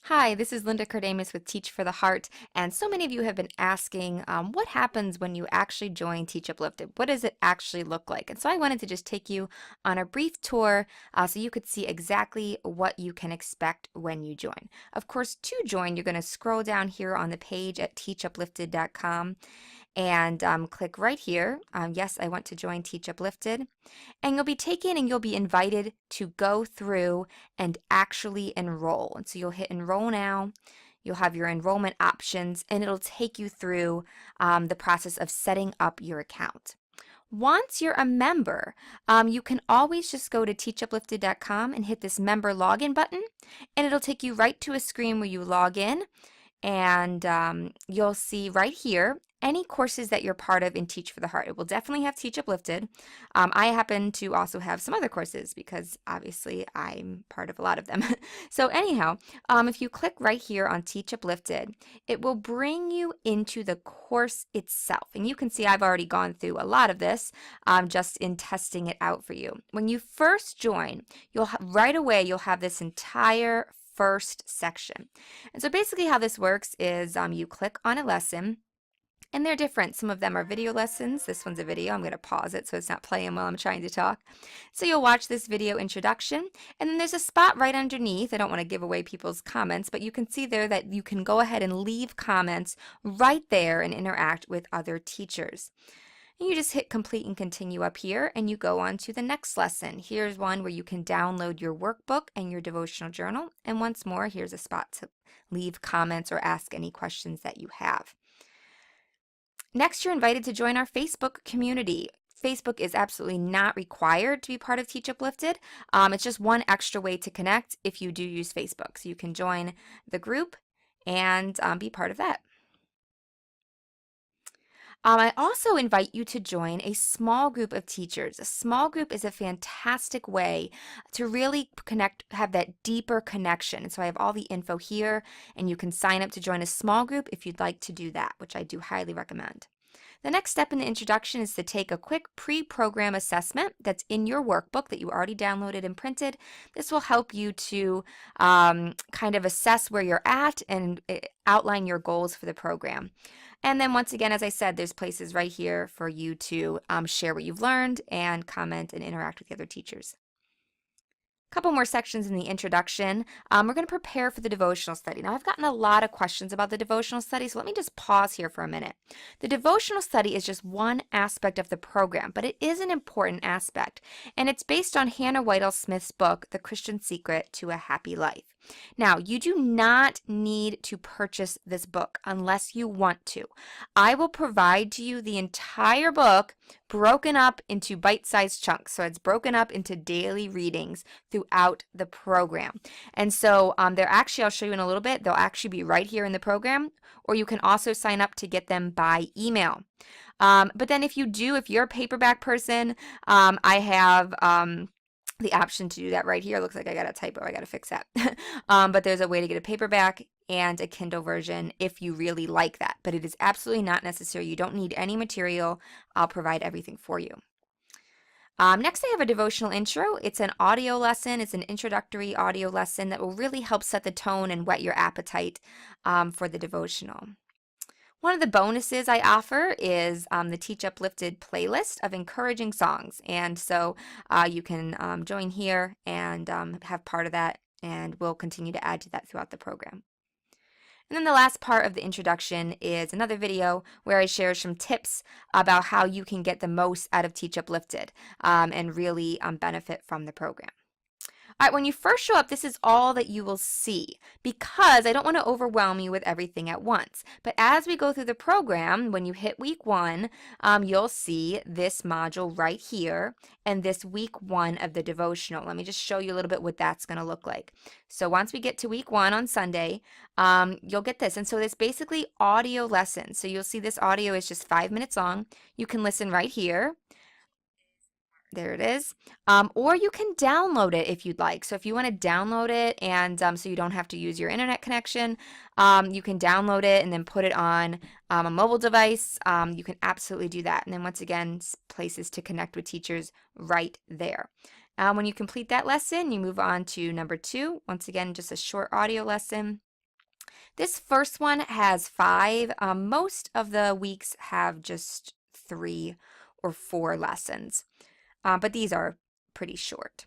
Hi, this is Linda Cardamus with Teach for the Heart, and so many of you have been asking what happens when you actually join Teach Uplifted? What does it actually look like? And so I wanted to just take you on a brief tour so you could see exactly what you can expect when you join. Of course, to join, you're going to scroll down here on the page at teachuplifted.com and click right here. Yes, I want to join Teach Uplifted. And you'll be taken and you'll be invited to go through and actually enroll. And so you'll hit enroll now. You'll have your enrollment options and it'll take you through the process of setting up your account. Once you're a member, you can always just go to teachuplifted.com and hit this member login button, and it'll take you right to a screen where you log in and you'll see right here any courses that you're part of in Teach for the Heart. It will definitely have Teach Uplifted. I happen to also have some other courses because obviously I'm part of a lot of them. So anyhow, if you click right here on Teach Uplifted, it will bring you into the course itself. And you can see I've already gone through a lot of this just in testing it out for you. When you first join, right away you'll have this entire first section. And so basically how this works is you click on a lesson, and they're different. Some of them are video lessons. This one's a video. I'm going to pause it so it's not playing while I'm trying to talk. So you'll watch this video introduction, and then there's a spot right underneath. I don't want to give away people's comments, but you can see there that you can go ahead and leave comments right there and interact with other teachers. And you just hit complete and continue up here and you go on to the next lesson. Here's one where you can download your workbook and your devotional journal. And once more, here's a spot to leave comments or ask any questions that you have. Next, you're invited to join our Facebook community. Facebook is absolutely not required to be part of Teach Uplifted. It's just one extra way to connect if you do use Facebook. So you can join the group and be part of that. I also invite you to join a small group of teachers. A small group is a fantastic way to really connect, have that deeper connection. And so I have all the info here, and you can sign up to join a small group if you'd like to do that, which I do highly recommend. The next step in the introduction is to take a quick pre-program assessment that's in your workbook that you already downloaded and printed. This will help you to kind of assess where you're at and outline your goals for the program. And then once again, as I said, there's places right here for you to share what you've learned and comment and interact with the other teachers. A couple more sections in the introduction. We're going to prepare for the devotional study. Now, I've gotten a lot of questions about the devotional study, so let me just pause here for a minute. The devotional study is just one aspect of the program, but it is an important aspect, and it's based on Hannah Whitall Smith's book, The Christian Secret to a Happy Life. Now, you do not need to purchase this book unless you want to. I will provide to you the entire book broken up into bite-sized chunks. So it's broken up into daily readings throughout the program. And so they're actually, I'll show you in a little bit, they'll actually be right here in the program, or you can also sign up to get them by email. But then if you're a paperback person, I have the option to do that right here. Looks like I got a typo. I got to fix that. But there's a way to get a paperback and a Kindle version if you really like that. But it is absolutely not necessary. You don't need any material. I'll provide everything for you. Next, I have a devotional intro. It's an audio lesson. It's an introductory audio lesson that will really help set the tone and whet your appetite for the devotional. One of the bonuses I offer is the Teach Uplifted playlist of encouraging songs. And so you can join here and have part of that, and we'll continue to add to that throughout the program. And then the last part of the introduction is another video where I share some tips about how you can get the most out of Teach Uplifted and really benefit from the program. All right, when you first show up, this is all that you will see because I don't want to overwhelm you with everything at once. But as we go through the program, when you hit week 1, you'll see this module right here and this week 1 of the devotional. Let me just show you a little bit what that's going to look like. So once we get to week 1 on Sunday, you'll get this. And so it's basically audio lessons. So you'll see this audio is just 5 minutes long. You can listen right here. There it is. Or you can download it if you'd like. So if you want to download it and so you don't have to use your internet connection, you can download it and then put it on a mobile device. You can absolutely do that. And then once again, places to connect with teachers right there. When you complete that lesson, you move on to number 2. Once again, just a short audio lesson. This first one has 5. Most of the weeks have just 3 or 4 lessons, but these are pretty short.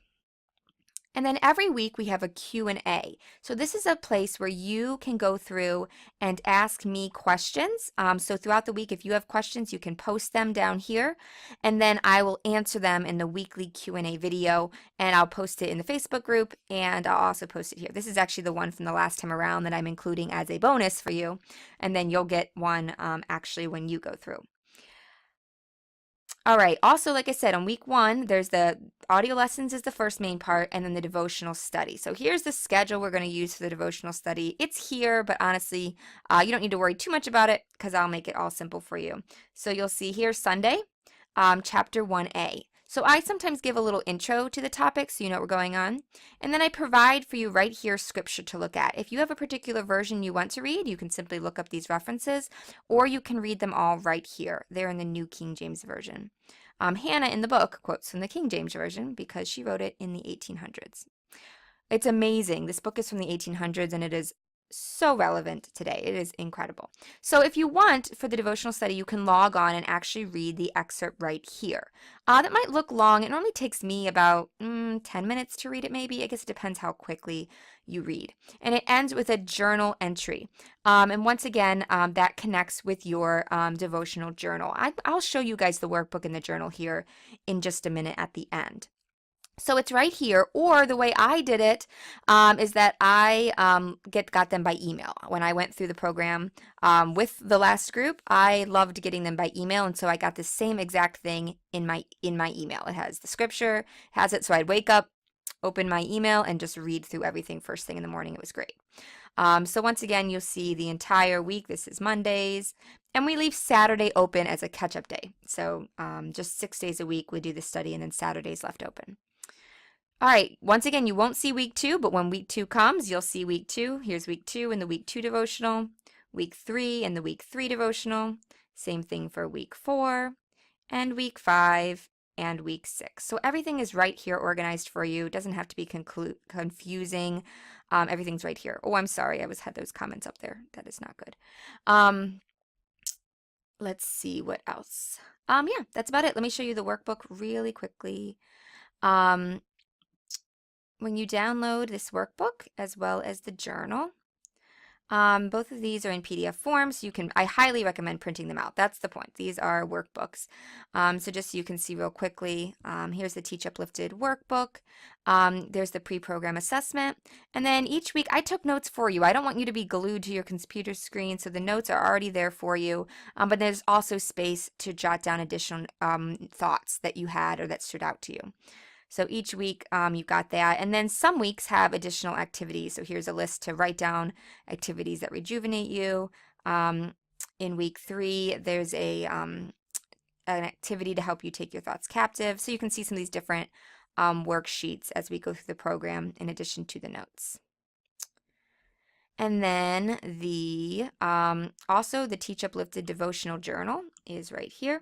And then every week we have a Q&A. So this is a place where you can go through and ask me questions. So throughout the week, if you have questions, you can post them down here, and then I will answer them in the weekly Q&A video, and I'll post it in the Facebook group, and I'll also post it here. This is actually the one from the last time around that I'm including as a bonus for you, and then you'll get one actually when you go through. All right. Also, like I said, on week 1, there's the audio lessons is the first main part, and then the devotional study. So here's the schedule we're going to use for the devotional study. It's here, but honestly, you don't need to worry too much about it because I'll make it all simple for you. So you'll see here Sunday, chapter 1a. So I sometimes give a little intro to the topic so you know what we're going on. And then I provide for you right here scripture to look at. If you have a particular version you want to read, you can simply look up these references, or you can read them all right here. They're in the New King James Version. Hannah in the book quotes from the King James Version because she wrote it in the 1800s. It's amazing. This book is from the 1800s and it is so relevant today. It is incredible. So if you want, for the devotional study, you can log on and actually read the excerpt right here. That might look long. It normally takes me about 10 minutes to read it, maybe. I guess it depends how quickly you read. And it ends with a journal entry. And once again, that connects with your devotional journal. I'll show you guys the workbook and the journal here in just a minute at the end. So it's right here, or the way I did it is that I got them by email. When I went through the program with the last group, I loved getting them by email, and so I got the same exact thing in my email. It has the scripture, has it, so I'd wake up, open my email, and just read through everything first thing in the morning. It was great. So once again, you'll see the entire week. This is Mondays. And we leave Saturday open as a catch-up day. So just 6 days a week we do the study, and then Saturday's left open. All right, once again, you won't see week 2, but when week 2 comes, you'll see week 2. Here's week 2 in the week 2 devotional, week 3 in the week 3 devotional, same thing for week 4, and week 5, and week 6. So everything is right here organized for you. It doesn't have to be confusing. Everything's right here. Oh, I'm sorry, I had those comments up there. That is not good. Let's see what else. Yeah, that's about it. Let me show you the workbook really quickly. When you download this workbook as well as the journal, both of these are in PDF form, so I highly recommend printing them out. That's the point. These are workbooks. So just so you can see real quickly, here's the Teach Uplifted workbook. There's the pre-program assessment. And then each week I took notes for you. I don't want you to be glued to your computer screen, so the notes are already there for you. But there's also space to jot down additional thoughts that you had or that stood out to you. So each week you got that. And then some weeks have additional activities. So here's a list to write down activities that rejuvenate you. In week 3, there's an activity to help you take your thoughts captive. So you can see some of these different worksheets as we go through the program in addition to the notes. And then also the Teach Uplifted Devotional Journal is right here.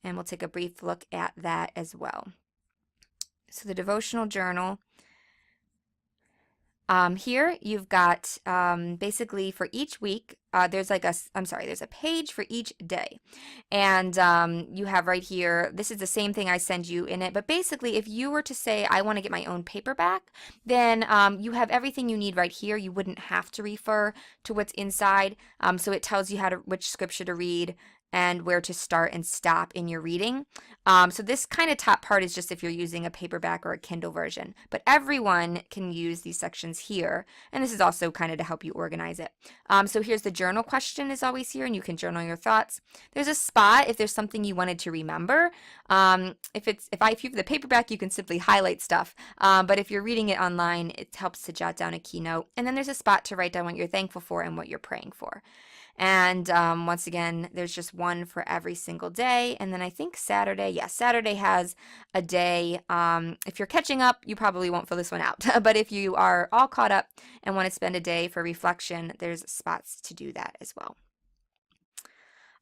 And we'll take a brief look at that as well. So the devotional journal, here you've got basically for each week, there's a page for each day. And you have right here, this is the same thing I send you in it, but basically if you were to say, I want to get my own paperback, then you have everything you need right here. You wouldn't have to refer to what's inside. So it tells you which scripture to read and where to start and stop in your reading. So this kind of top part is just if you're using a paperback or a Kindle version, but everyone can use these sections here. And this is also kind of to help you organize it. So here's the journal question is always here, and you can journal your thoughts. There's a spot if there's something you wanted to remember. If you have the paperback, you can simply highlight stuff. But if you're reading it online, it helps to jot down a keynote. And then there's a spot to write down what you're thankful for and what you're praying for. And once again, there's just one for every single day. And then I think Saturday has a day. If you're catching up, you probably won't fill this one out. But if you are all caught up and want to spend a day for reflection, there's spots to do that as well.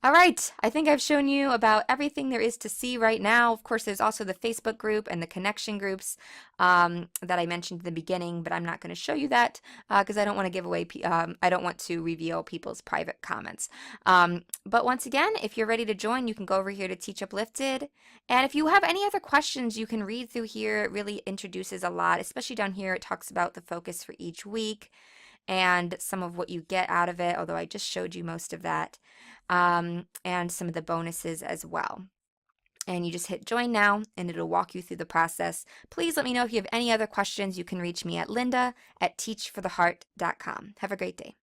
All right, I think I've shown you about everything there is to see right now. Of course, there's also the Facebook group and the connection groups that I mentioned in the beginning, but I'm not going to show you that because I don't want to give away, I don't want to reveal people's private comments. But once again, if you're ready to join, you can go over here to Teach Uplifted. And if you have any other questions, you can read through here. It really introduces a lot, especially down here. It talks about the focus for each week and some of what you get out of it, although I just showed you most of that, and some of the bonuses as well. And you just hit join now and it'll walk you through the process. Please let me know if you have any other questions. You can reach me at linda@teachfortheheart.com. Have a great day.